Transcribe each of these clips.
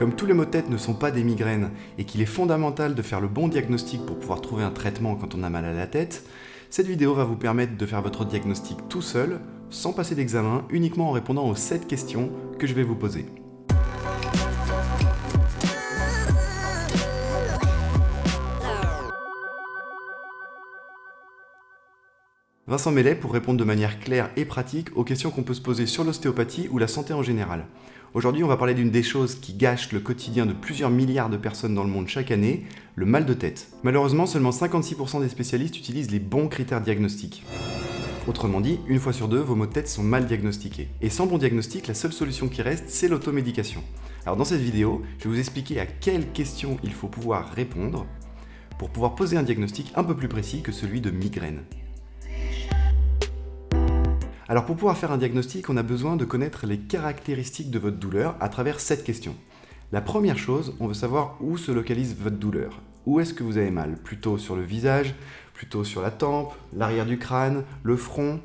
Comme tous les maux de tête ne sont pas des migraines et qu'il est fondamental de faire le bon diagnostic pour pouvoir trouver un traitement quand on a mal à la tête, cette vidéo va vous permettre de faire votre diagnostic tout seul, sans passer d'examen, uniquement en répondant aux 7 questions que je vais vous poser. Vincent Mellet pour répondre de manière claire et pratique aux questions qu'on peut se poser sur l'ostéopathie ou la santé en général. Aujourd'hui, on va parler d'une des choses qui gâche le quotidien de plusieurs milliards de personnes dans le monde chaque année, le mal de tête. Malheureusement, seulement 56% des spécialistes utilisent les bons critères diagnostiques. Autrement dit, une fois sur deux, vos maux de tête sont mal diagnostiqués. Et sans bon diagnostic, la seule solution qui reste, c'est l'automédication. Alors dans cette vidéo, je vais vous expliquer à quelles questions il faut pouvoir répondre pour pouvoir poser un diagnostic un peu plus précis que celui de migraine. Alors pour pouvoir faire un diagnostic, on a besoin de connaître les caractéristiques de votre douleur à travers 7 questions. La première chose, on veut savoir où se localise votre douleur. Où est-ce que vous avez mal? Plutôt sur le visage, plutôt sur la tempe, l'arrière du crâne, le front?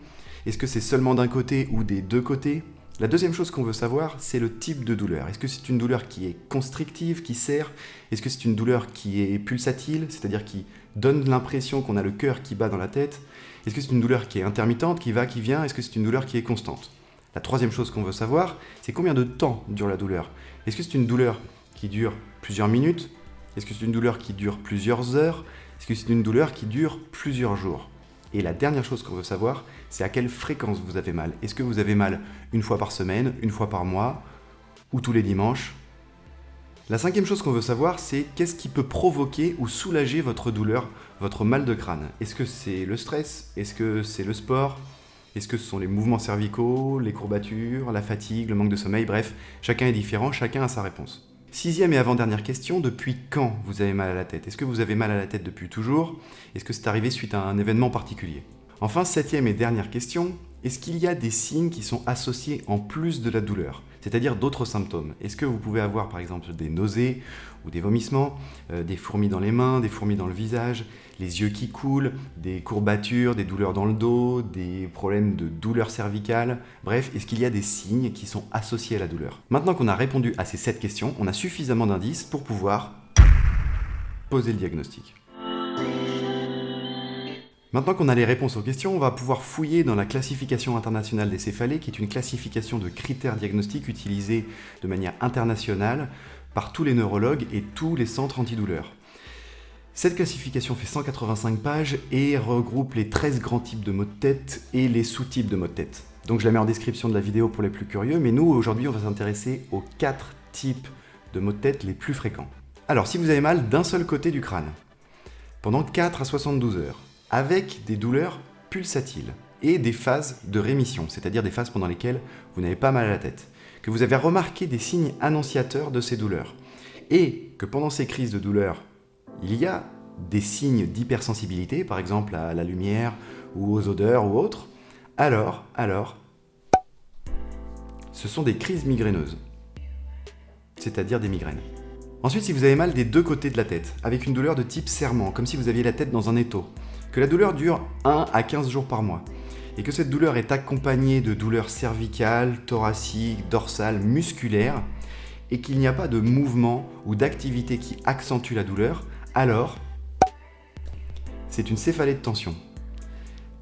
Est-ce que c'est seulement d'un côté ou des deux côtés? La deuxième chose qu'on veut savoir, c'est le type de douleur. Est-ce que c'est une douleur qui est constrictive, qui serre? Est-ce que c'est une douleur qui est pulsatile, c'est-à-dire qui donne l'impression qu'on a le cœur qui bat dans la tête? Est-ce que c'est une douleur qui est intermittente, qui va, qui vient? Est-ce que c'est une douleur qui est constante? La troisième chose qu'on veut savoir, c'est combien de temps dure la douleur? Est-ce que c'est une douleur qui dure plusieurs minutes? Est-ce que c'est une douleur qui dure plusieurs heures? Est-ce que c'est une douleur qui dure plusieurs jours? Et la dernière chose qu'on veut savoir, c'est à quelle fréquence vous avez mal. Est-ce que vous avez mal une fois par semaine, une fois par mois, ou tous les dimanches? La cinquième chose qu'on veut savoir, c'est qu'est-ce qui peut provoquer ou soulager votre douleur, votre mal de crâne. Est-ce que c'est le stress? Est-ce que c'est le sport? Est-ce que ce sont les mouvements cervicaux, les courbatures, la fatigue, le manque de sommeil? Bref, chacun est différent, chacun a sa réponse. Sixième et avant-dernière question, depuis quand vous avez mal à la tête? Est-ce que vous avez mal à la tête depuis toujours? Est-ce que c'est arrivé suite à un événement particulier? Enfin, septième et dernière question, est-ce qu'il y a des signes qui sont associés en plus de la douleur, c'est-à-dire d'autres symptômes? Est-ce que vous pouvez avoir par exemple des nausées ou des vomissements, des fourmis dans les mains, des fourmis dans le visage, les yeux qui coulent, des courbatures, des douleurs dans le dos, des problèmes de douleur cervicale? Bref, est-ce qu'il y a des signes qui sont associés à la douleur? Maintenant qu'on a répondu à ces 7 questions, on a suffisamment d'indices pour pouvoir poser le diagnostic. Maintenant qu'on a les réponses aux questions, on va pouvoir fouiller dans la classification internationale des céphalées, qui est une classification de critères diagnostiques utilisée de manière internationale par tous les neurologues et tous les centres antidouleurs. Cette classification fait 185 pages et regroupe les 13 grands types de maux de tête et les sous-types de maux de tête. Donc je la mets en description de la vidéo pour les plus curieux, mais nous aujourd'hui on va s'intéresser aux 4 types de maux de tête les plus fréquents. Alors si vous avez mal d'un seul côté du crâne, pendant 4 à 72 heures, avec des douleurs pulsatiles et des phases de rémission, c'est-à-dire des phases pendant lesquelles vous n'avez pas mal à la tête, que vous avez remarqué des signes annonciateurs de ces douleurs, et que pendant ces crises de douleur, il y a des signes d'hypersensibilité, par exemple à la lumière ou aux odeurs ou autres, alors, ce sont des crises migraineuses, c'est-à-dire des migraines. Ensuite, si vous avez mal des deux côtés de la tête, avec une douleur de type serrement, comme si vous aviez la tête dans un étau, que la douleur dure 1 à 15 jours par mois, et que cette douleur est accompagnée de douleurs cervicales, thoraciques, dorsales, musculaires, et qu'il n'y a pas de mouvement ou d'activité qui accentue la douleur, alors c'est une céphalée de tension.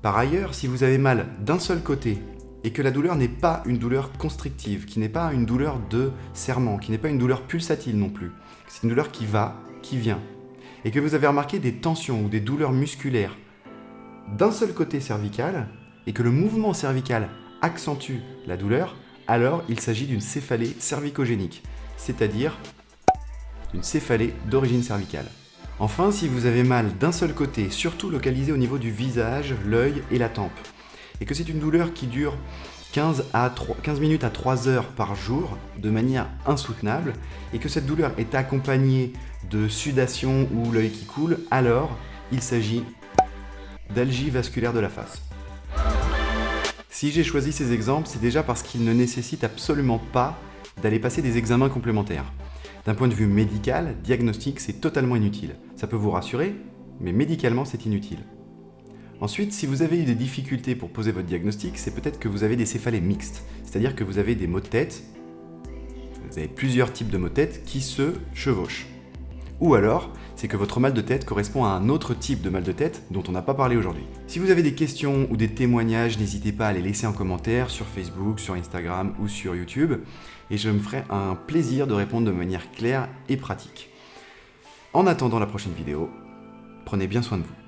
Par ailleurs, si vous avez mal d'un seul côté, et que la douleur n'est pas une douleur constrictive, qui n'est pas une douleur de serrement, qui n'est pas une douleur pulsatile non plus, c'est une douleur qui va, qui vient, et que vous avez remarqué des tensions ou des douleurs musculaires d'un seul côté cervical, et que le mouvement cervical accentue la douleur, alors il s'agit d'une céphalée cervicogénique, c'est-à-dire d'une céphalée d'origine cervicale. Enfin, si vous avez mal d'un seul côté, surtout localisé au niveau du visage, l'œil et la tempe, et que c'est une douleur qui dure 15 minutes à 3 heures par jour de manière insoutenable, et que cette douleur est accompagnée de sudation ou l'œil qui coule, alors il s'agit d'algie vasculaire de la face. Si j'ai choisi ces exemples, c'est déjà parce qu'ils ne nécessitent absolument pas d'aller passer des examens complémentaires. D'un point de vue médical, diagnostic, c'est totalement inutile. Ça peut vous rassurer, mais médicalement, c'est inutile. Ensuite, si vous avez eu des difficultés pour poser votre diagnostic, c'est peut-être que vous avez des céphalées mixtes, c'est-à-dire que vous avez des maux de tête Vous avez plusieurs types de maux de tête qui se chevauchent. Ou alors, c'est que votre mal de tête correspond à un autre type de mal de tête dont on n'a pas parlé aujourd'hui. Si vous avez des questions ou des témoignages, n'hésitez pas à les laisser en commentaire sur Facebook, sur Instagram ou sur YouTube, et je me ferai un plaisir de répondre de manière claire et pratique. En attendant la prochaine vidéo, prenez bien soin de vous.